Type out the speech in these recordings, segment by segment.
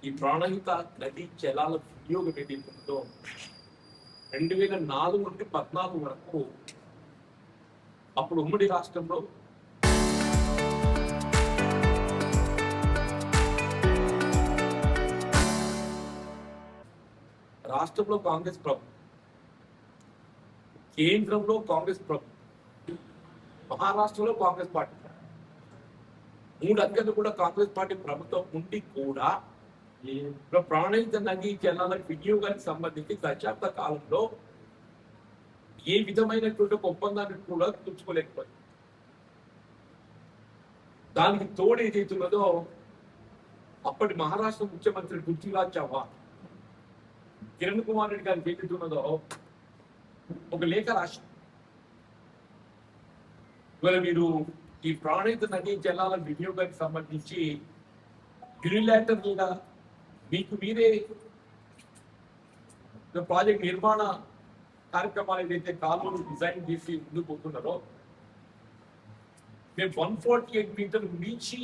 ఈ ప్రాణహిత నదీ జలాల వినియోగం ఏదైతుందో 2004 నుండి 14 వరకు అప్పుడు ఉమ్మడి రాష్ట్రంలో రాష్ట్రంలో కాంగ్రెస్ ప్రభుత్వం, కేంద్రంలో కాంగ్రెస్ ప్రభుత్వం, మహారాష్ట్రలో కాంగ్రెస్ పార్టీ, 3 అంకెలు కూడా కాంగ్రెస్ పార్టీ ప్రభుత్వం ఉండి కూడా ప్రాణహిత నదీ జలాల వినియోగానికి సంబంధించి దశాబ్ద కాలంలో ఏ విధమైనటువంటి ఒక ఒప్పందాన్ని కూడా తెచ్చుకోలేకపోయింది. దానికి తోడు ఏదైతున్నదో అప్పటి మహారాష్ట్ర ముఖ్యమంత్రి పృథ్వీరాజ్ చౌహాన్ కిరణ్ కుమార్ రెడ్డి గారికి ఏదైతున్నదో ఒక లేఖ రాశారు. ఇవాళ మీరు ఈ ప్రాణహిత నదీ జలాల వినియోగానికి సంబంధించి యూనిలాటరల్ గా మీకు మీరే ప్రాజెక్ట్ నిర్మాణ కార్యక్రమాలు ఏదైతే కాలువలు డిజైన్ చేసి ముందుకు పోతున్నారో మేము 148 మీటర్లు మించి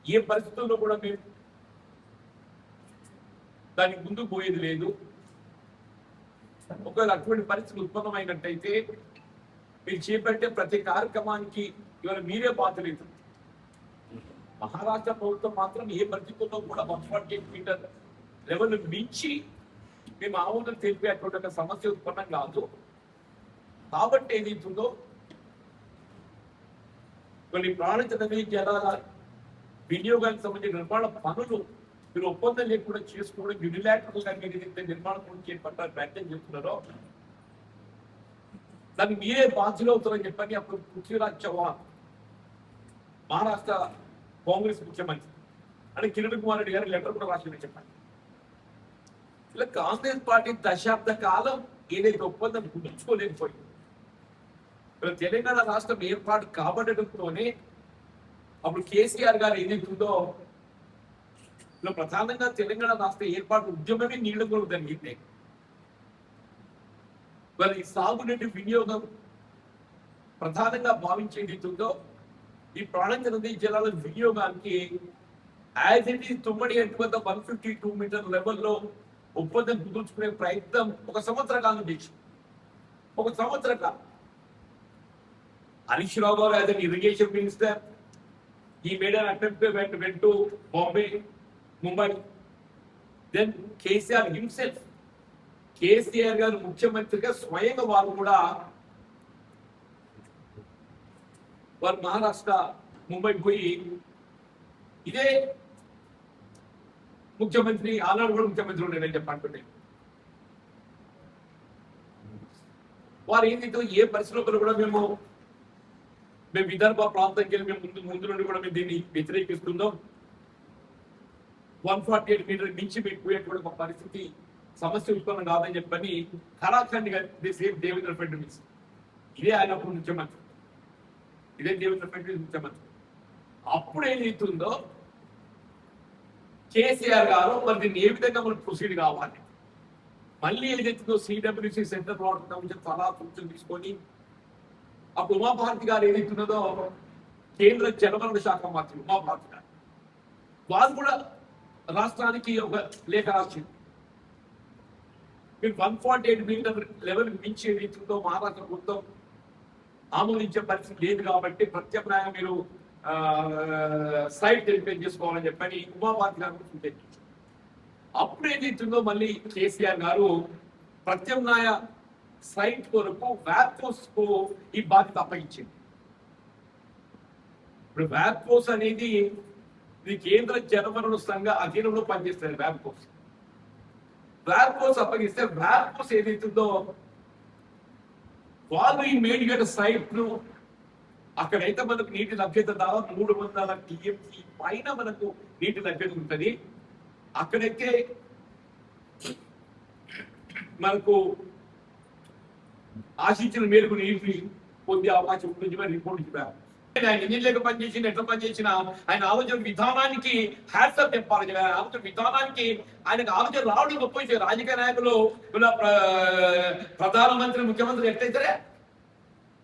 ఏ పరిస్థితుల్లో కూడా మేము దానికి ముందుకు పోయేది లేదు. ఒకవేళ అటువంటి పరిస్థితులు ఉత్పన్నమైనట్టయితే మీరు చేపట్టే ప్రతి కార్యక్రమానికి ఇవాళ మీరే బాధ్యులు. మహారాష్ట్ర ప్రభుత్వం మాత్రం ఏ పరిస్థితుల్లో కూడా 148 మీటర్ లెవెల్ మించి మేము ఆమోదం తెలిపేటువంటి ఒక సమస్య ఉత్పన్నం కాదు. కాబట్టి ఏదైతుందో కొన్ని ప్రాణహిత నదీ జలాల వినియోగానికి సంబంధించిన నిర్మాణ పనులు మీరు ఒప్పందం లేకుండా చేసుకోవడం యూనిలాటరల్ గా మీరు ఏదైతే నిర్మాణ పనులు చేపట్టాలని ప్రయత్నం చేస్తున్నారో దానికి మీరే బాధ్యులు అవుతారని చెప్పని అప్పుడు పృథ్వీరాజ్ చౌహాన్ మహారాష్ట్ర కాంగ్రెస్ ముఖ్యమంత్రి అని కిరణ్ కుమార్ రెడ్డి గారి లెటర్ కూడా రాసిందని చెప్పండి. ఇలా కాంగ్రెస్ పార్టీ దశాబ్ద కాలం ఏదైతే ఒప్పందం కుదుర్చుకోలేకపోయింది. ఇలా తెలంగాణ రాష్ట్రం ఏర్పాటు కాబట్టడంతోనే అప్పుడు కేసీఆర్ గారు ఏదైతుందో ఇలా ప్రధానంగా తెలంగాణ రాష్ట్ర ఏర్పాటు ఉద్యమమే నీళ్ల కొరకు జరిగింది. మరి ఈ సాగునీటి వినియోగం ప్రధానంగా భావించేది ఉందో ఈ ప్రాణహిత నదీ జలాల వినియోగానికి యాజ్ ఇట్ ఈస్ తుమ్మడి ఎట్టు వద్ద 152 మీటర్ లెవెల్లో ఒప్పందం కుదుర్చుకునే ప్రయత్నం ఒక సంవత్సర కాలం చేసి హరీష్ రావు గారు as an irrigation minister he made an attempt went to Bombay, Mumbai. Then KCR himself, KCR గారు ముఖ్యమంత్రిగా స్వయంగా వారు మహారాష్ట్ర ముంబై పోయి ఇదే ముఖ్యమంత్రి ఆనాడు కూడా ముఖ్యమంత్రి ఉండేదని చెప్పంటుండే వారు ఏంటంటే ఏ పరిస్థితుల్లో కూడా మేము విదర్భ ప్రాంతానికి వెళ్ళి మేము ముందు నుండి కూడా మేము దీన్ని వ్యతిరేకిస్తున్నాం. 148 మీటర్ మించి మీకు పోయేటువంటి ఒక పరిస్థితి సమస్య ఉత్పన్నం కాదని చెప్పని ఖరాఖండ్ గా దేవేంద్ర ఫడ్నవీస్ ఇదే ఆయన ముఖ్యమంత్రి, ఇదే దేవేంద్ర ఫడ్నవీస్ ముఖ్యమంత్రి. అప్పుడు ఏదైతుందో కేసీఆర్ గారు మరి దీన్ని ఏ విధంగా మనం ప్రొసీడ్ కావాలి, మళ్ళీ ఏదైతుందో సిడబ్ల్యూసి సెంటర్ నుంచి చాలా సూచనలు తీసుకొని అప్పుడు ఉమాభారతి గారు ఏదైతున్నదో కేంద్ర జలవనరుల శాఖ మంత్రి ఉమాభారతి గారు వారు కూడా రాష్ట్రానికి ఒక లేఖ రాసింది. మీరు 148 మీటర్ లెవెల్ మించి ఏదైతుందో మహారాష్ట్ర ప్రభుత్వం ఆమోదించే పరిస్థితి లేదు కాబట్టి ప్రత్యామ్నాయం మీరు సైట్ వెరిఫై చేసుకోవాలని చెప్పని ఉమాభారతి గారు సూచించారు. అప్పుడు ఏదైతుందో మళ్ళీ కేసీఆర్ గారు ప్రత్యామ్నాయ సైట్ కొరకు వ్యాప్కోస్ కు ఈ బాధ్యత అప్పగించింది. ఇప్పుడు వ్యాప్కోస్ అనేది ఇది కేంద్ర జలవనరుల సంఘ అధీనంలో పనిచేస్తుంది. వ్యాప్కోస్ అప్పగిస్తే వ్యాప్కోస్ ఏదైతుందో వాళ్ళు ఈ మేడిగడ్డ సైట్ ను అక్కడైతే మనకు నీటి లభ్యత దాదాపు 300 TMC పైన మనకు నీటి లభ్యత ఉంటుంది. అక్కడైతే మనకు ఆశించిన మేరకు నీటిని పొందే అవకాశం ఉంటుంది మరి రిపోర్ట్ ఇచ్చారు. ఆయన ఇంజనీర్లకు పనిచేసిన ఎట్లా పనిచేసిన ఆయన ఆలోచన విధానానికి హ్యాట్సప్ చెప్పాలి. ఆలోచన విధానానికి ఆయనకు ఆలోచన రావడం గొప్ప. రాజకీయ నాయకులు ప్రధానమంత్రి ముఖ్యమంత్రి ఎట్లయితే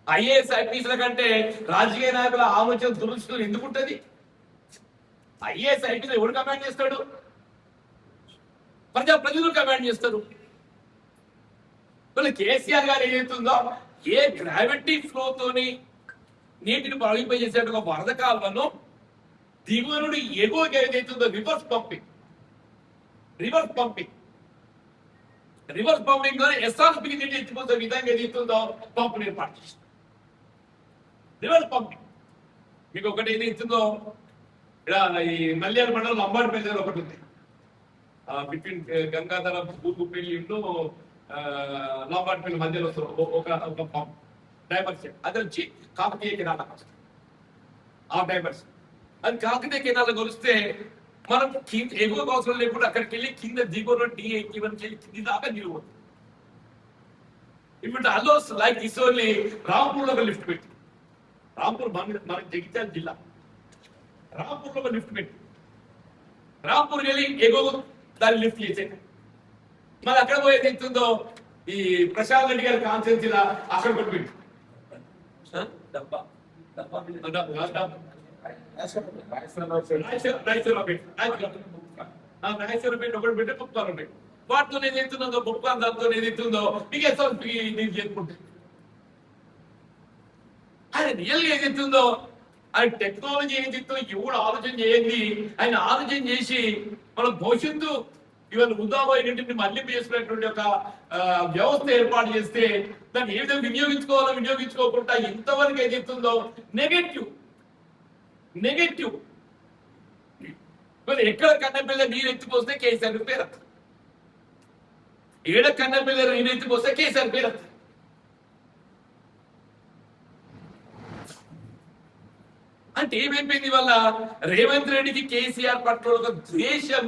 ఐఏఎస్ ఐపీఎస్ల కంటే రాజకీయ నాయకుల ఆలోచన దురదృష్టం ఎందుకుంటది? ఐఏఎస్ ఐపీఎస్ ఎవరు కమాండ్ చేస్తాడు? ప్రజలు కమాండ్ చేస్తారు. కేసీఆర్ గారు ఏదైతుందో ఏ గ్రావిటీ ఫ్లోతోని నీటిని ప్రవహింపజేసే ఒక వరద కాలువను దిగువ నుండి ఎగువకి ఏదైతుందో రివర్స్ పంపింగ్ ద్వారా ఎస్ఆర్పి నీటి ఎత్తిపోతే విధంగా ఏదైతుందో పంపుని ఏర్పాటు చేసింది. రివర్స్ పంపింగ్ మీకు ఒకటి ఏదైతుందో ఈ మల్యాల మండలం అంబాడిపల్లి ఒకటి ఉంది, బిట్వీన్ గంగాధర పూర్గుపల్లిలో లాంబాడిపల్లి మధ్యలో ఒక పంప్ డైవర్షన్ అది వచ్చి కాకతీయ కెనాలకు వస్తుంది. ఆ డైవర్షన్ అది కాకతీయ కెనాలకు వస్తే మనం ఎగువ అవసరం లేకుండా అక్కడికి వెళ్ళి కింద దిగువ కింది దాకా నిలువదు. ఇప్పుడు అలోస్ లైక్ ఇస్ ఓన్లీ రాంపూర్లో ఒక లిఫ్ట్ పెట్టి, రాంపూర్ మన జగిత్యాల జిల్లా, రాంపూర్లో ఒక లిఫ్ట్ పెట్టి రాంపూర్ వెళ్ళి ఎగువ దాన్ని లిఫ్ట్ చేసేది. మరి అక్కడ పోయేది ఎంతుందో ఈ ప్రశాంత్ రెడ్డి గారి కాన్సెన్స్ ఇలా అక్కడ కొట్టిపెట్టి ఒకటి పెట్టి ముప్పారు వాటితో ఏదైతుందో ముప్పారు దాంతో ఏదైతుందో మీకు చేసుకుంటే ఆయన రియల్ గా ఏదైతుందో ఆయన టెక్నాలజీ ఏదైతుందో ఎవడు ఆలోచన చేయండి, ఆయన ఆలోచన చేసి మనం భవిష్యత్తు ఇవాళ వృధాపోయినటువంటి మళ్లింపు చేసుకునేటువంటి ఒక వ్యవస్థ ఏర్పాటు చేస్తే దాన్ని ఏ విధంగా వినియోగించుకోకుండా ఇంతవరకు ఏదైతుందో నెగటివ్ ఎక్కడ కన్నపిల్ల నీరు ఎత్తిపోస్తే కేసీఆర్ పేరు, ఏడ కన్నపిల్ల నీరు ఎత్తిపోస్తే కేసీఆర్ పేరు. అంటే ఏమైపోయింది వల్ల రేవంత్ రెడ్డికి కేసీఆర్ పట్ల ఒక ద్వేషం,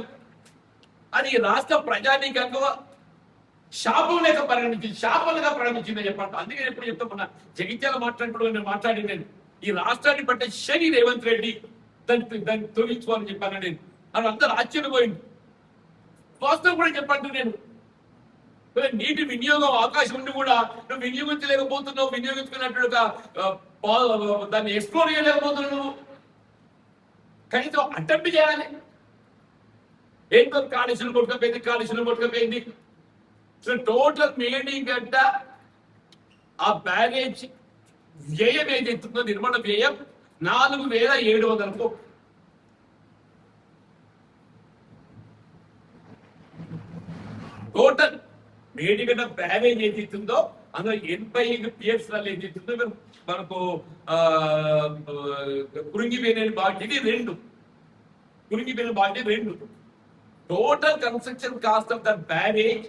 అది రాష్ట్ర ప్రజానీకంగా శాపంగా పరిణమించిందని చెప్పండి. అందుకే ఎప్పుడు చెప్తామన్నా జగిత్యాల మాట్లాడినప్పుడు నేను మాట్లాడి నేను ఈ రాష్ట్రాన్ని పట్టే శని రేవంత్ రెడ్డి దాన్ని తొలగించుకోవాలని చెప్పాను నేను. అని అందరూ ఆశ్చర్యపోయింది. వాస్తవం కూడా చెప్పండి నేను నీటి వినియోగం అవకాశం ఉండి కూడా నువ్వు వినియోగించలేకపోతున్నావు, వినియోగించుకున్నట్టు దాన్ని ఎక్స్ప్లోర్ చేయలేకపోతున్నావు. నువ్వు కనీసం అటెంప్ట్ చేయాలి. ఏంటో కాళేశ్వరం కొట్టుకపోయింది. సో టోటల్ మేడిగడ్డ ఆ బ్యారేజ్ వ్యయం ఏదైతుందో నిర్మాణ వ్యయం 4700 కోట్లు. టోటల్ మేడిగడ్డ బ్యారేజ్ ఏదైతుందో అందులో 85 పిఎస్లలో ఏదైతుందో మనకు కురింగిపోయిన బాధ్యత 2, కురింగిపోయిన బాధ్యత 2. Total construction cost of the barrage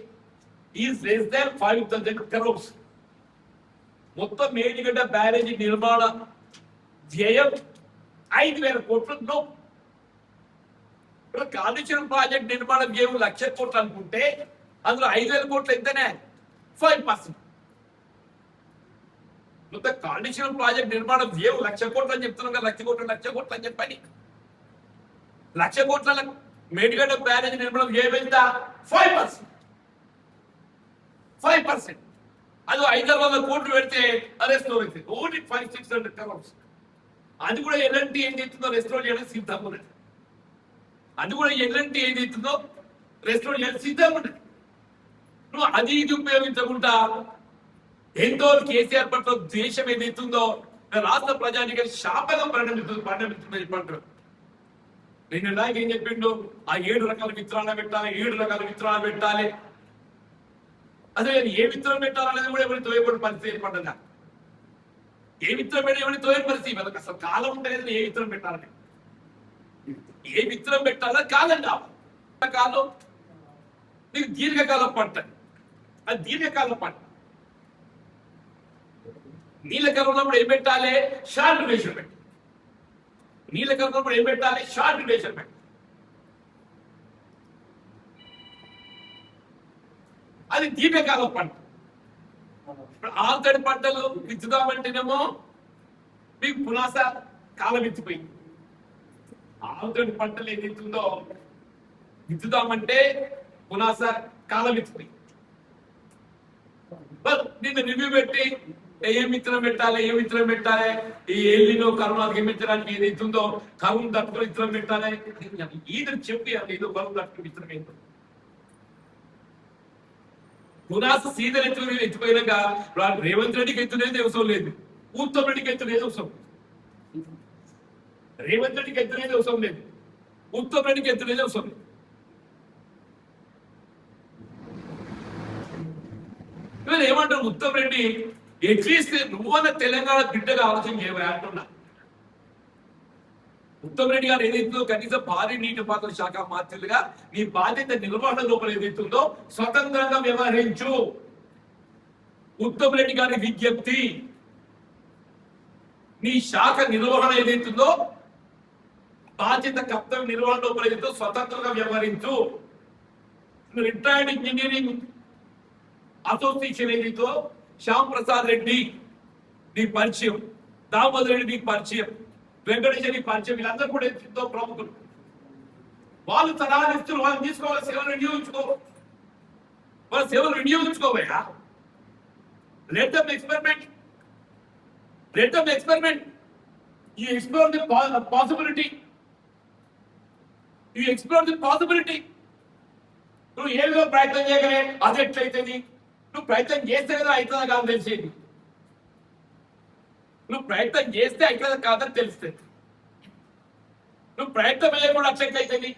is less than 5,000 crores. మొత్తం మేడిగడ్డ బ్యారేజీ నిర్మాణ వ్యయం 5,000 కోట్లు. కాళేశ్వరం ప్రాజెక్ట్ నిర్మాణ వ్యయం 1,00,000 కోట్లు అనుకుంటే అందులో 5,000 కోట్లు ఎంతనే 5%. మొత్తం కాళేశ్వరం ప్రాజెక్ట్ నిర్మాణ వ్యయం 1,00,000 కోట్లు అని చెప్తున్నాం కదా, 1,00,000 కోట్లు అని చెప్పని 1,00,000 కోట్ల మేడిగడ్డ బ్యారేజ్ నిర్మాణం ఏమైందా 5%. అది 500 కోట్లు పెడితే రెస్టోర్ అవుతుంది. Only 500-600 crores. అది కూడా ఎలాంటి ఏం చేస్తుందో రెస్టోర్ చేయడానికి సిద్ధంగా ఉన్నది. నువ్వు అది ఇది ఉపయోగించకుండా ఎంతో కేసీఆర్ పట్ల ద్వేషం ఏదైతుందో రాష్ట్ర ప్రజానికి శాపంగా పరిణమిస్తుందని చెప్పంటారు. నేను ఇలాగ ఏం చెప్పిండు, ఆ 7 రకాల విత్తనాలు పెట్టాలి. అదే ఏ విత్తనం పెట్టాలనేది కూడా ఎవరిని తోయబడి పరిస్థితి ఏర్పడ్డా. ఏ విత్తనం పెట్టి ఎవరిని తోయని పరిస్థితి వాళ్ళకి అసలు కాలం ఉంటుంది. ఏ విత్తనం పెట్టాలని, ఏ విత్తనం పెట్టాలా కాలం కావాలి. కాలం నీకు దీర్ఘకాలం పంట, అది దీర్ఘకాలం పంట. నీళ్ళకాలం ఉన్నప్పుడు ఏం పెట్టాలి, షార్ట్ డ్యూరేషన్ పెట్టి. నీళ్ళకాలం ఉన్నప్పుడు ఏం పెట్టాలి, షార్ట్ డ్యూరేషన్ పెట్టి. అది దీర్ఘకాలం పంట. ఆల్తడి పంటలు విత్తుదామంటేనేమో మీకు పునాస కాలం ఎత్తిపోయింది. ఆల్తడి పంటలు ఏదైతుందో విత్తుదామంటే పునాస కాలం ఎత్తిపోయింది. నిన్ను రివ్యూ పెట్టి ఏం విత్తనం పెట్టాలి, ఈ ఎల్లినో కరోనాకి ఏం విత్తనానికి ఏదైతుందో కరువు తట్టుకుని విత్తనం పెట్టాలి. ఈయన చెప్పి ఏదో కరువు తట్టుకుని విత్తనం ఏంటో పునాస సీదలు ఎత్తిపోయినాక రేవంత్ రెడ్డికి ఎత్తునేది అవసరం లేదు, ఉత్తమ్ రెడ్డికి ఎత్తునేది అవసరం. రేవంత్ రెడ్డికి ఎత్తునేది అవసరం లేదు, ఉత్తమ్ రెడ్డికి ఎత్తునేది అవసరం లేదు. ఇవాళ ఏమంటారు ఉత్తమ్ రెడ్డి, అట్లీస్ట్ నువ్వన్న తెలంగాణ బిడ్డగా ఆలోచన చేయవా అంటున్నా. ఉత్తమ్ రెడ్డి గారు ఏదైతుందో కనీసం భారీ నీటిపారుదల శాఖ మంత్రులుగా నీ బాధ్యత నిర్వహణ లోపల ఏదైతుందో స్వతంత్రంగా వ్యవహరించు. ఉత్తమ్ రెడ్డి గారి విజ్ఞప్తి, నీ శాఖ నిర్వహణ ఏదైతుందో బాధ్యత కర్తవ్య నిర్వహణ లోపల ఏదైతే స్వతంత్రంగా వ్యవహరించు. రిటైర్డ్ ఇంజనీరింగ్ అసోసియేషన్ ఏదైతో శ్యామ్ ప్రసాద్ రెడ్డి నీ పరిచయం, దామోదర్ రెడ్డి నీకు పరిచయం, వెంకటేశ్వరి పరిచయం, వీళ్ళందరూ కూడా ఎంతో ప్రముఖులు. వాళ్ళు సలహాలు ఇస్తున్నారు, వాళ్ళు తీసుకోవాలి, సేవలు వినియోగించుకో, వాళ్ళ సేవలు వినియోగించుకోవయ్యా. Let them experiment, let them experiment. You explore the possibility, you explore the possibility. నువ్వు ఏదో ప్రయత్నం చేయగలే, అది ఎట్లయితుంది? నువ్వు ప్రయత్నం చేస్తే కదా అవుతుందా కాదని తెలిసేది. నువ్వు ప్రయత్నం చేస్తే అవుతుందా కాదని తెలుస్తుంది. నువ్వు ప్రయత్నం చేయకుండా అట్లయితుంది.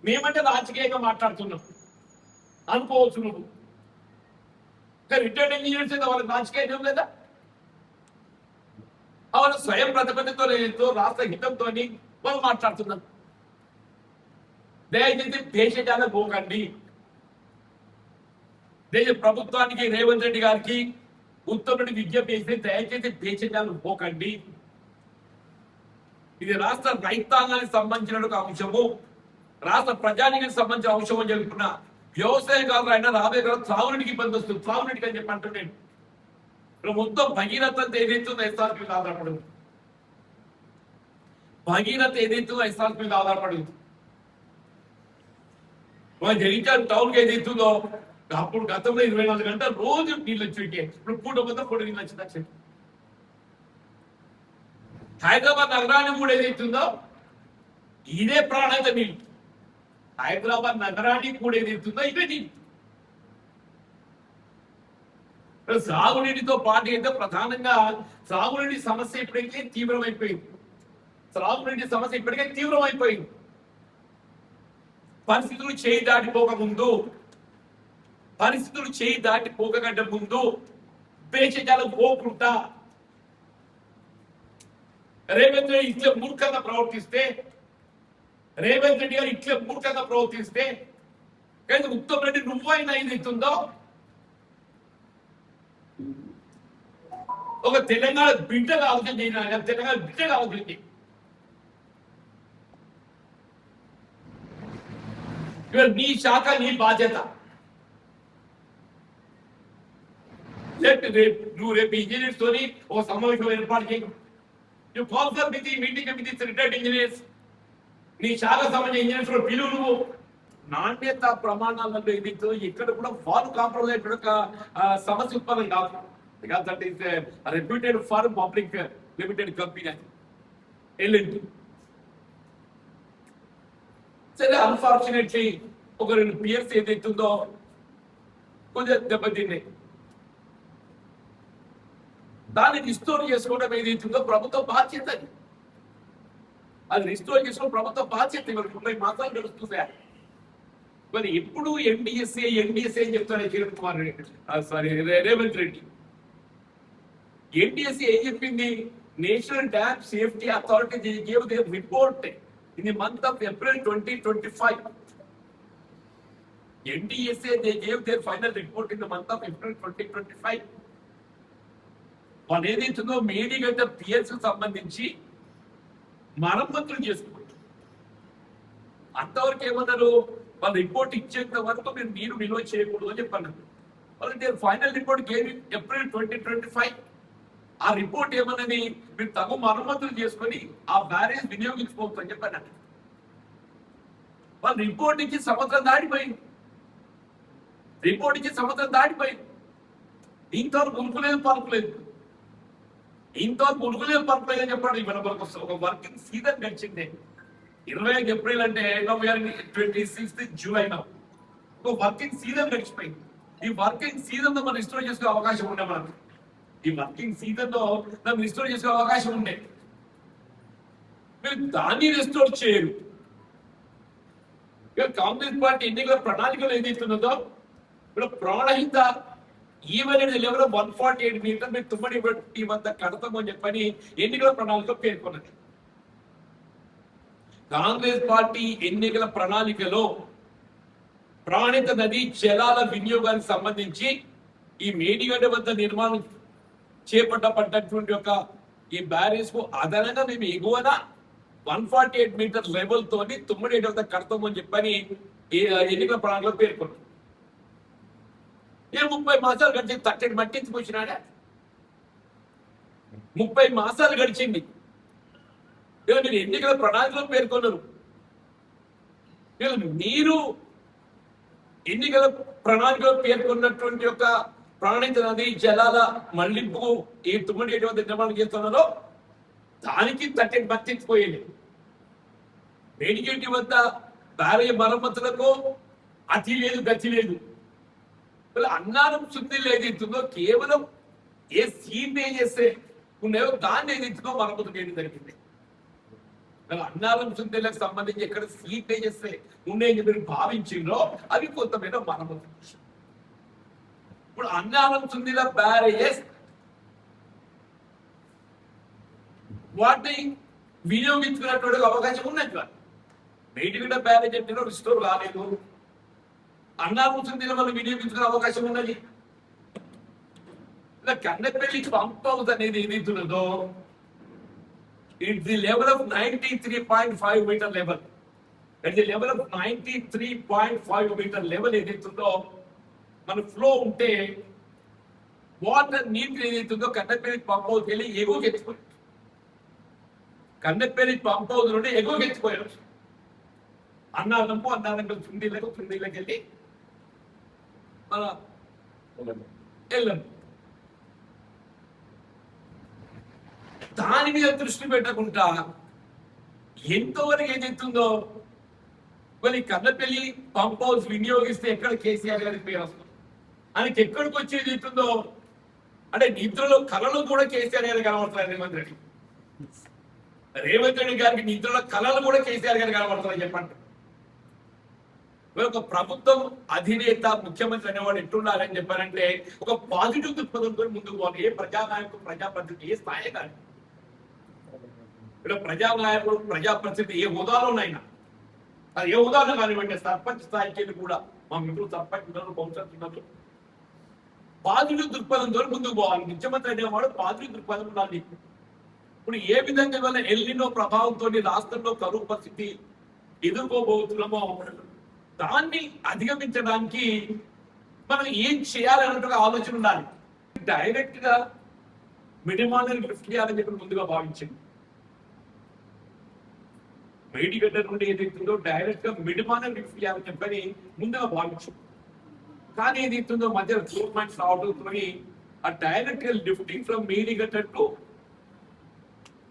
మేమంటే రాజకీయంగా మాట్లాడుతున్నాం అనుకోవచ్చు నువ్వు. రిటైర్డ్ ఇంజనీర్స్ వాళ్ళకి రాజకీయం ఏం లేదా? వాళ్ళు స్వయం ప్రతిపత్తితో రాష్ట్ర హితంతో వాళ్ళు మాట్లాడుతున్నారు. దయచేసి దేశజాల పోకండి. దేశ ప్రభుత్వానికి, రేవంత్ రెడ్డి గారికి, ఉత్తమ్ రెడ్డి విజ్ఞప్తి చేస్తే దయచేసి దేశజాలు పోకండి. ఇది రాష్ట్ర రైతాంగానికి సంబంధించిన ఒక అంశము, రాష్ట్ర ప్రజానికి సంబంధించిన అంశం అని చెప్తున్న వ్యవసాయకారులు అయినా రాబోయే కాలం త్రాగునీటికి ఇబ్బంది వస్తుంది. త్రాగునీటికి అని చెప్పి అంటున్నాను. ఇప్పుడు మొత్తం భగీరథ ఏదైతుందో ఎస్ఆర్పీ మీద ఆధారపడింది. భగీరథ ఏదైతుందో ఎస్ఆర్పీ మీద ఆధారపడింది. జగిత్యాల టౌన్ కి ఏదైతుందో అప్పుడు గతంలో 24 గంటలు రోజు నీళ్ళు వచ్చి, ఇప్పుడు పూట మొత్తం పూట నీళ్ళు వచ్చింది. హైదరాబాద్ నగరానికి కూడా ఏదైతుందో ఇదే ప్రాణాయత నీళ్ళు. హైదరాబాద్ నగరానికి కూడా ఏదైతుందో ఇవే నీళ్ళు. సాగునీటితో పాటు అయితే ప్రధానంగా సాగునీటి సమస్య ఇప్పటికే తీవ్రమైపోయింది. సాగునీటి సమస్య ఇప్పటికే తీవ్రమైపోయింది. పరిస్థితులు చేయి దాటిపోకంటే ముందు పేచజాలు పోకుండా రేవంత్ రెడ్డి ఇట్లా మూర్ఖంగా ప్రవర్తిస్తే, కానీ ఉత్తమ్ రెడ్డి నువ్వైనా ఏదైతుందో ఒక తెలంగాణ బిడ్డగా ఆలోచన చేయాలి. తెలంగాణ బిడ్డగా ఆలోచన చేయాలి. ఇవాళ నీ శాఖ, నీ బాధ్యత. నువ్వు రేపు ఇంజనీర్స్ తోని ఒక సమావేశం ఏర్పాటు చేయి. మీటింగ్ విత్ రిటైర్డ్ ఇంజనీర్స్, నీ శాఖ సంబంధించిన ఇంజనీర్స్ కూడా పిలువు. నువ్వు నాణ్యత ప్రమాణాలలో ఏదైతే ఇక్కడ కూడా వాళ్ళు కాంప్రమైజ్ అయిపోయిన ఒక సమస్య ఉత్పన్నం కాదు. Because that is reputed firm, public limited company L and T. సరే, అన్ఫార్చునేట్లీ ఒక 2 పియర్స్ ఏదైతుందో కొంచెం దెబ్బతిన్నాయి. దాన్ని రిస్టోర్ చేసుకోవడం ఏదైతుందో ప్రభుత్వ బాధ్యత. అది రిస్టోర్ చేసుకోవడం ప్రభుత్వ బాధ్యత. ఇవాళ 30 మాసాలు గడుస్తుందా? మరి ఎప్పుడు ఎన్డీఎస్ఏ అని చెప్తారు కిరణ్ కుమార్ రెడ్డి, రేవంత్ రెడ్డి. ఎన్డీఎస్ఏ ఏం చెప్పింది? National dam safety authority gave there report in the month of April 2025. NDSA, they gave their final report in the month of April 2025. వాళ్ళు ఏదైతుందో మేడిగడ్డ పిఎస్ సంబంధించి మరమ్మతులు చేసుకుంటారు. అంతవరకు ఏమన్నారు? వాళ్ళు రిపోర్ట్ ఇచ్చేంత వరకు మీరు నీరు నిల్వ చేయకూడదు అని చెప్పన్నారు. వాళ్ళు ఫైనల్ రిపోర్ట్ గేవ్ April 2025. ఆ రిపోర్ట్ ఏమన్నది? మీరు తగు మరమ్మతులు చేసుకొని ఆ బ్యారేజ్ వినియోగించుకోవచ్చు అని చెప్పారు. వాళ్ళు రిపోర్ట్ ఇచ్చి సంవత్సరం దాటిపోయింది. ఇంతవరకు ఉనుకులేదు పలుకులేదు అని చెప్పాడు. ఇవాళ ఒక వర్కింగ్ సీజన్ గడిచింది. 21 ఏప్రిల్ అంటే 26 జూలై. వర్కింగ్ సీజన్ గడిచిపోయింది. ఈ వర్కింగ్ సీజన్ లో మనం రిస్టోర్ చేసుకునే అవకాశం ఉండే మనకు. ఈ వర్కింగ్ సీజన్ లో మనం రిస్టోర్ చేసుకునే అవకాశం ఉండే. మీరు దాన్ని రిస్టోర్ చేయరు. ఇక కాంగ్రెస్ పార్టీ ఎన్నికల ప్రణాళికలు ఏదైతున్నదో ఇప్పుడు ప్రాణహిత ఈవెన్ లెవెల్ 148 మీటర్ మీరు తుమ్మడి వద్ద కడతామని చెప్పని ఎన్నికల ప్రణాళిక పేర్కొన్నది. కాంగ్రెస్ పార్టీ ఎన్నికల ప్రణాళికలో ప్రాణిత నది జలాల వినియోగానికి సంబంధించి ఈ మేడిగడ్డ వద్ద నిర్మాణం చేపట్టబడ్డటువంటి యొక్క ఈ బ్యారేజ్ కు అదనంగా మేము ఎగువన 148 మీటర్ లెవెల్ తోని తుమ్మడి వద్ద కడతామని చెప్పని ఎన్నికల ప్రణాళికలో పేర్కొన్నాం. 30 మాసాలు గడిచింది. తట్టడి మట్టించుకొచ్చినాడా? 30 మాసాలు గడిచింది. మీరు ఎన్నికల ప్రణాళికలో పేర్కొన్నారు. మీరు ఎన్నికల ప్రణాళికలో పేర్కొన్నటువంటి యొక్క ప్రాణిత నది జలాల మళ్లింపు ఈ తుమ్మడి వద్ద నిర్మాణం చేస్తున్నారో దానికి తట్టడి మట్టించిపోయింది. మేడిగడ్డి వద్ద బ్యారేజ్ మరమ్మతులకు అతి లేదు, గతి లేదు. అన్నారం శుద్ధిలో ఏదైతుందో కేవలం ఏ సీట్ చేస్తే ఉన్నాయో దాన్ని ఏదైతుందో మరమ్మతు చేయడం జరిగింది. అన్నారం శుద్ధిలకు సంబంధించి ఎక్కడ సీట్ చేస్తే ఉన్నాయని మీరు భావించిందో అవి కొంతమేర మరమ్మతు. ఇప్పుడు అన్నారం శుద్ధిల బ్యారేజెస్ వాటిని వినియోగించుకున్నటువంటి అవకాశం ఉన్నట్టు. మేడిగడ్డ బ్యారేజ్ అంటే రిస్టోర్ కాలేదు. అన్నారం శుద్ధిలో మనం వినియోగించుకునే అవకాశం ఉన్నది. కన్నెపల్లి పంప్ హౌస్ అనేది ఏదైతున్నదో it's the level of 93.5 meter level. At the level of 93.5 meter level ఏదైతుందో మన ఫ్లో ఉంటే వాటర్ నీరు ఏదైతుందో కన్నెపల్లి పంప్ హౌస్ వెళ్ళి ఎగువకి ఎత్తిపోయారు. కన్నెపల్లి పంప్ హౌస్ నుండి ఎగువకి ఎత్తిపోయారు. అన్నారం చుండీలకు వెళ్ళి మన వెళ్ళండి. దాని మీద దృష్టి పెట్టకుండా ఎంతవరకు ఏదైతుందో మరి కన్నపల్లి పంప్ హౌస్ వినియోగిస్తే ఎక్కడ కేసీఆర్ గారికి పేరు వస్తుంది. ఆయనకి ఎక్కడికి వచ్చేది అవుతుందో అంటే నిద్రలో కళలు కూడా కేసీఆర్ గారికి కనబడుతున్నారు. రేవంత్ రెడ్డి గారికి నిద్రలో కళలు కూడా కేసీఆర్ గారికి కనబడుతున్నారు. చెప్పండి, ఒక ప్రభుత్వం అధినేత ముఖ్యమంత్రి అనేవాడు ఎట్లుండాలని చెప్పారంటే ఒక పాజిటివ్ దృక్పథంతో ముందుకు పోవాలి. ఏ ప్రజానాయకుడు ప్రజాప్రతినిధి ఏ స్థాయి కానీ ప్రజానాయకుడు ప్రజాప్రతినిధి ఏ హోదాలోనైనా అది ఏ హోదాలో కానివ్వండి సర్పంచ్ స్థాయికి కూడా మా మిత్రులు సర్పంచ్ ఉన్నారు, కౌన్సిలర్స్ ఉన్నారు. పాజిటివ్ దృక్పథంతో ముందుకు పోవాలి. ముఖ్యమంత్రి అనేవాడు పాజిటివ్ దృక్పథం ఉండాలి. ఇప్పుడు ఏ విధంగా వల్ల ఎల్నినో ప్రభావంతో రాష్ట్రంలో కరువు పరిస్థితి ఎదుర్కోబోతున్నామో దాన్ని అధిగమించడానికి మనం ఏం చేయాలన్నట్టుగా ఆలోచన ఉండాలి. డైరెక్ట్ గా మిడిమానర్ లిఫ్ట్ చేయాలని చెప్పి ముందుగా భావించింది. మేడిగడ్డ నుండి ఏదైతుందో డైరెక్ట్ గా మిడిమానర్ లిఫ్ట్ చేయాలని చెప్పని ముందుగా భావించింది. కానీ ఏదైతుందో మధ్య గవర్నమెంట్స్ రావడంతో ఆ డైరెక్ట్ గా లిఫ్టింగ్ ఫ్రమ్ మేడిగడ్డ టు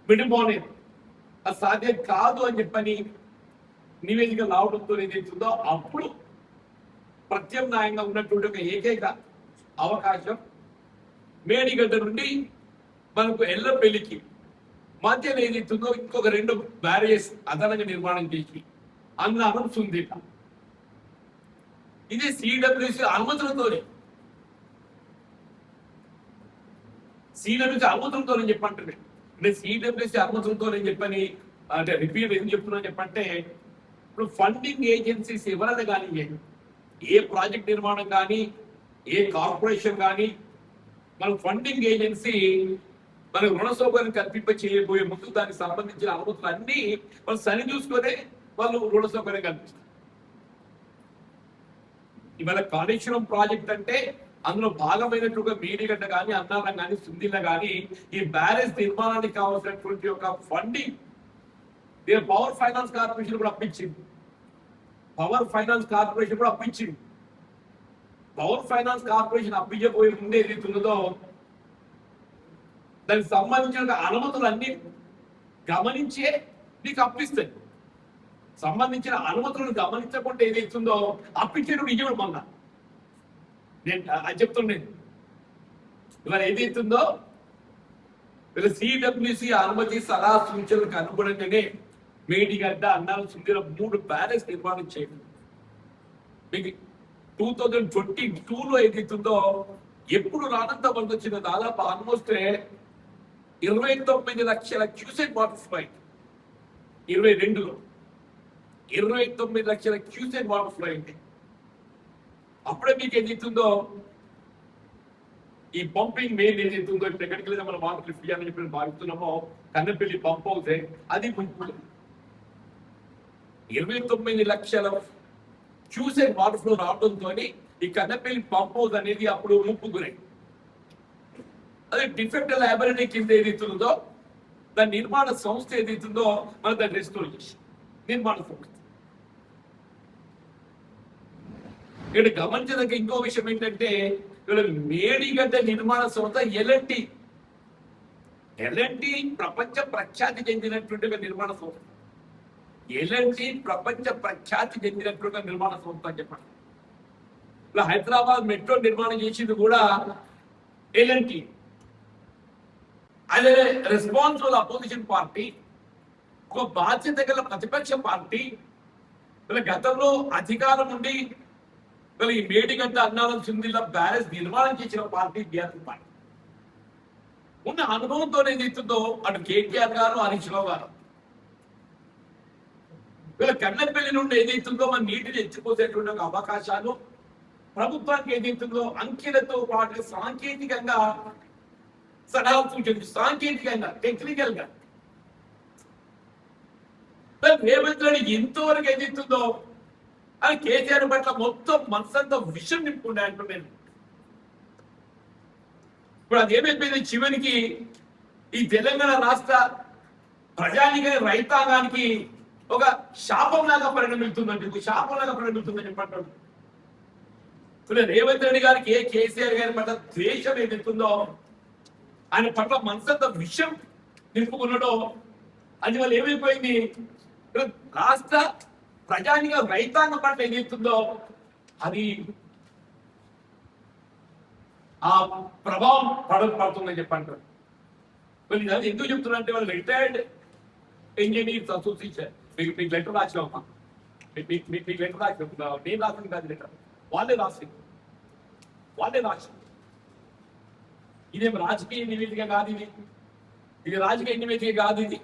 మిడిమానర్ అది సాధ్యం కాదు అని చెప్పని నివేదిక రావడంతో ఏదైతుందో అప్పుడు ప్రత్యామ్నాయంగా ఉన్నటువంటి ఒక ఏకైక అవకాశం మేడిగడ్డ నుండి మనకు ఎల్లపెల్లికి మధ్యలో ఏదైతుందో ఇంకొక 2 బ్యారేజెస్ అదనంగా నిర్మాణం చేసి అన్నారం సుందిట ఇది సిడబ్ల్యూసి అనుమతులతోనే చెప్పంటే అంటే సిడబ్ల్యూసి అనుమతులతోనే చెప్పని అంటే రిపీట్ ఏం చెప్తున్నా చెప్పంటే ఇప్పుడు ఫండింగ్ ఏజెన్సీస్ ఎవరైనా కానీ ఏ ప్రాజెక్ట్ నిర్మాణం కానీ ఏ కార్పొరేషన్ కానీ మన ఫండింగ్ ఏజెన్సీ మనకు రుణ సౌకర్యం కల్పింప చేయబోయే ముందు దానికి సంబంధించిన అనుమతులు అన్ని వాళ్ళు సరి చూసుకొని వాళ్ళు రుణ సౌకర్యం కల్పిస్తారు. ఇవాళ కాళేశ్వరం ప్రాజెక్ట్ అంటే అందులో భాగమైనట్టుగా మేడిగడ్డ కానీ అన్నారం కానీ సుందిల కానీ ఈ బ్యారేజ్ నిర్మాణానికి కావాల్సినటువంటి ఒక ఫండింగ్ పవర్ ఫైనాన్స్ కార్పొరేషన్ కూడా అప్పించింది. పవర్ ఫైనాన్స్ కార్పొరేషన్ అప్పించబోయే ముందే ఏదైతున్నదో దానికి సంబంధించిన అనుమతులు అన్ని గమనించే నీకు అప్పిస్తాయి. సంబంధించిన అనుమతులను గమనించకుండా ఏదైతుందో అప్పిచ్చేటప్పుడు ఇవ్వడం మొన్న నేను అది చెప్తున్నాను. ఇవాళ ఏదైతుందో వీళ్ళ సిడబ్ల్యూసి అనుమతి సలహా సూచనలకు అనుగుణంగానే మేడిగడ్డ అన్నాల సుందర 3 బ్యారేజ్ నిర్మాణం చేయడం. మీకు 2022లో ఏదైతుందో ఎప్పుడు రానంత వరద వచ్చిన దాదాపు ఆల్మోస్ట్ 29 లక్షల క్యూసెక్ వాటర్ ఫ్లో అయింది. 22లో 29 లక్షల క్యూసెక్ వాటర్ ఫ్లో అయింది. అప్పుడే మీకు ఏదైతుందో ఈ పంపింగ్ మెయిన్ ఏదైతుందో ఇప్పుడు ఎక్కడికి లేదా మనం వాటర్ లిఫ్ట్ చేయాలని చెప్పి భావిస్తున్నామో కన్నెపల్లి పంప్ అవుతే అది 29 లక్షల క్యూసెక్ వాటర్ ఫ్లో రావడంతో ఈ కన్నెపల్లి పంప్ హౌస్ అనేది అప్పుడు ముప్పు గురై అదే డిఫెక్ట్ ల్యాబొరేటరీ కింద ఏదైతుందో దాని నిర్మాణ సంస్థ ఏదైతుందో మనం దాన్ని రెస్టోర్ చేసి నిర్మాణ సంస్థ. ఇక్కడ గమనించదగ్గ ఇంకో విషయం ఏంటంటే మేడిగడ్డ నిర్మాణ సంస్థ ఎల్ఎన్టీ ప్రపంచ ప్రఖ్యాతి చెందినటువంటి నిర్మాణ సంస్థ. ఎల్ఎన్టీ ప్రపంచ ప్రఖ్యాతి చెందినటువంటి నిర్మాణ సంస్థ అని చెప్పండి. ఇలా హైదరాబాద్ మెట్రో నిర్మాణం చేసింది కూడా ఎల్ఎన్టీ. అదే రెస్పాన్సిబుల్ అపోజిషన్ పార్టీ, ఒక బాధ్యత గల ప్రతిపక్ష పార్టీ, వీళ్ళ గతంలో అధికారం ఉండి వీళ్ళ ఈ మేడిగడ్డ అన్నారం సింధిల బ్యారేజ్ నిర్మాణం చేసిన పార్టీ బీఆర్ఎస్ పార్టీ. ఉన్న అనుభవంతో ఏదైతుందో అటు కేటీఆర్ గారు, హరీష్ రావు గారు వీళ్ళ కన్నెపల్లి నుండి ఏదైతుందో మన నీటిని ఎత్తిపోసేటువంటి అవకాశాలు ప్రభుత్వానికి ఏదైతుందో అంకెలతో పాటు సాంకేతికంగా సలహా సూచనలు, సాంకేతికంగా టెక్నికల్ గా రేవంత్ రెడ్డి ఎంతవరకు ఏదైతుందో అని కేసీఆర్ పట్ల మొత్తం మనసంతా విషయం నింపుకుంటే అంటున్నాను. ఇప్పుడు అది ఏమైపోయింది చివరికి ఈ తెలంగాణ రాష్ట్ర ప్రజానిక రైతాంగానికి ఒక శాపంలాగా పరిణమిస్తుందండి, శాపంలాగా పరిణమిస్తుందని చెప్పంటాడు. రేవంత్ రెడ్డి గారికి కేసీఆర్ గారి పట్ల ద్వేషం ఏదైతుందో ఆయన పట్ల మనసంత విషయం నింపుకున్నాడో అది వల్ల ఏమైపోయింది రాష్ట్ర ప్రజానిక రైతాంగం పట్ల ఏదైతుందో అది ఆ ప్రభావం పడుతుందని చెప్పంటారు. అది ఎందుకు చెప్తున్నా అంటే వాళ్ళు రిటైర్డ్ ఇంజనీర్స్ అసోసియేషన్ మీకు లెటర్ రాసినామా, మీకు లెటర్ రాసిన నేను రాసింది కాదు లెటర్, వాళ్ళే రాసి ఇదేం రాజకీయ నివేదిక కాదు, ఇది రాజకీయ నివేదిక కాదు. ఇది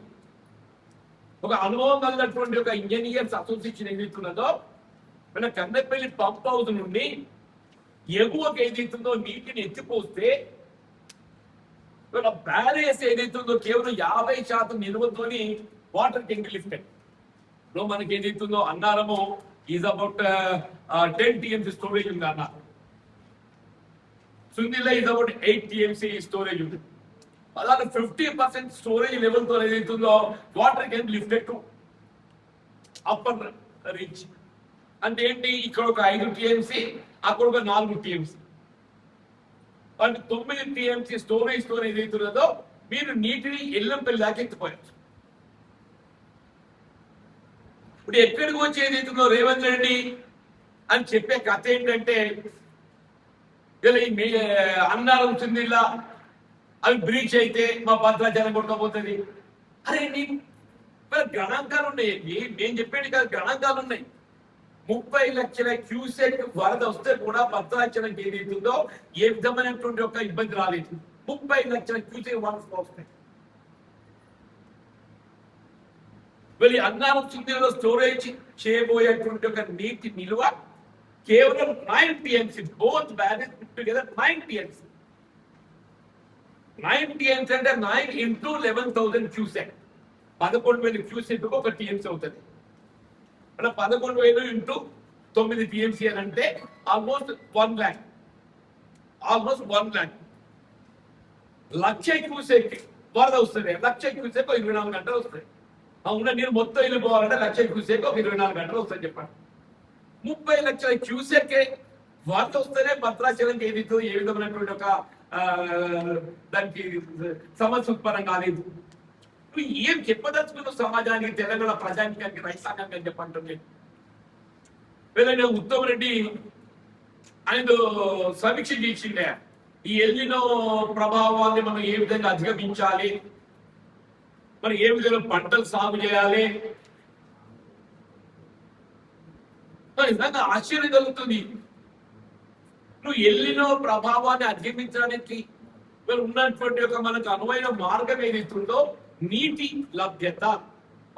ఒక అనుభవం కలిగినటువంటి ఒక ఇంజనీర్స్ అసోసియేషన్ ఏదైతున్నదో మన కన్నెపల్లి పంప్ హౌస్ నుండి ఎగువకు ఏదైతుందో నీటిని ఎత్తిపోస్తే బ్యారేజ్ ఏదైతుందో కేవలం 50% నిల్వతోని వాటర్ ట్యాంక్ లిఫ్టెడ్. మనకి ఏదైతుందో అన్నారము ఈజ్ అబౌట్ 10 TMC స్టోరేజ్ ఉంది అన్నారు. Sundilla is about 8 TMC storage ఉంది. అలాగే 50% స్టోరేజ్ లెవెల్ తో ఏదైతుందో water can lifted to upper reach. అంటే ఏంటి, ఇక్కడ ఒక 5 TMC, అక్కడ ఒక 4 TMC, అంటే 9 TMC స్టోరేజ్ తో ఏదైతున్నదో మీరు నీటిని ఎల్లంపల్లి దాకా ఎత్తిపోయారు. ఇప్పుడు ఎక్కడికి వచ్చి ఏదైతుందో రేవంత్ రెడ్డి అని చెప్పే కథ ఏంటంటే ఈ అన్నారం సింధిల్లా అవి బ్రీచ్ అయితే మా భద్రాచలం కొట్టకపోతుంది. అరే నీకు గణాంకాలు ఉన్నాయి, నేను చెప్పేది కాదు, గణాంకాలు ఉన్నాయి. 30 లక్షల క్యూసెక్ వరద వస్తే కూడా భద్రాచలంకి ఏదైతుందో ఏ విధమైనటువంటి ఒక ఇబ్బంది రాలేదు. 30 లక్షల క్యూసెక్ వరద వస్తాయి. వీళ్ళు అన్నారం సింధిలో స్టోరేజ్ చేయబోయేటువంటి ఒక నీటి నిల్వ కేవలం 9 TMC, both barrage together 9 TMC. 9 TMC అంటే 9 into 11,000 క్యూసెక్, 11,000 క్యూసెక్ ఒక TMC అవుతుంది. అంటే 11,000 into 9 TMC అని అంటే ఆల్మోస్ట్ 1 lakh. లక్ష క్యూసెక్ వరద వస్తుంది. లక్ష క్యూసెక్ 24 గంటలు వస్తాయి. అవునా, నేను మొత్తం వెళ్ళిపోవాలంటే లక్ష క్యూసెక్ 24 గంటలు వస్తాయి చెప్పండి. 30 లక్షల క్యూసెక్ వరద వస్తేనే భద్రాచలంకి ఏదైతే ఏ విధమైనటువంటి ఒక దానికి సమస్య ఉత్పన్నం కాలేదు. నువ్వు ఏం చెప్పదలుచుకున్నావు సమాజానికి, తెలంగాణ ప్రజానికానికి, రైతాంగానికి అని చెప్పంటుంది. లేదంటే ఉత్తమ్ రెడ్డి ఆయన సమీక్ష చేసిండే ఈ ఎల్నినో ప్రభావాన్ని మనం ఏ విధంగా అధిగమించాలి, మరి ఏ విధంగా పంటలు సాగు చేయాలి. నిజంగా ఆశ్చర్యం కలుగుతుంది. నువ్వు ఎల్నినో ప్రభావాన్ని అధిగమించడానికి ఉన్నటువంటి ఒక మనకు అనువైన మార్గం ఏదైతుందో నీటి లభ్యత.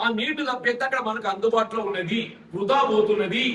ఆ నీటి లభ్యత అక్కడ మనకు అందుబాటులో ఉన్నది, వృధా పోతున్నది.